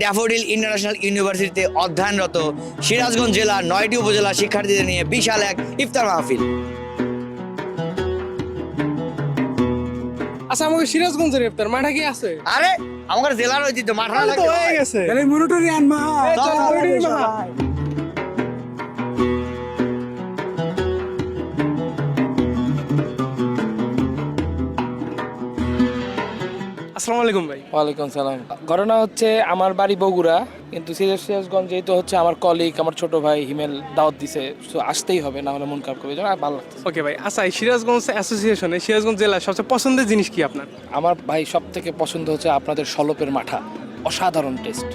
Daffodil international ইউনিভার্সিটিতে অধ্যয়নরত সিরাজগঞ্জ জেলার 9টি উপজেলা শিক্ষার্থীদের নিয়ে বিশাল এক ইফতার মাহফিল। আচ্ছা, আমাকে সিরাজগঞ্জের ইফতার মাঠা কি আছে? আরে আমার জেলার ঐতিহ্য মাঠা তো হয়ে গেছে। তাহলে মনিটরি আনমা চল, মনিটরি মাখা। আসসালামু আলাইকুম ভাই। ওয়ালাইকুম সালাম। ঘটনা হচ্ছে আমার বাড়ি বগুড়া, কিন্তু সিরাজগঞ্জেই তো হচ্ছে আমার কলিগ, আমার ছোট ভাই হিমেল দাওয়াত দিছে, তো আসতেই হবে, না হলে মন খারাপ করবে, আর ভালো লাগছে। ওকে ভাই, আচ্ছা এই সিরাজগঞ্জ অ্যাসোসিয়েশনে সিরাজগঞ্জ জেলার সবচেয়ে পছন্দের জিনিস কি আপনার? আমার ভাই সব থেকে পছন্দ হচ্ছে আপনাদের সলপের মাঠা, অসাধারণ টেস্ট।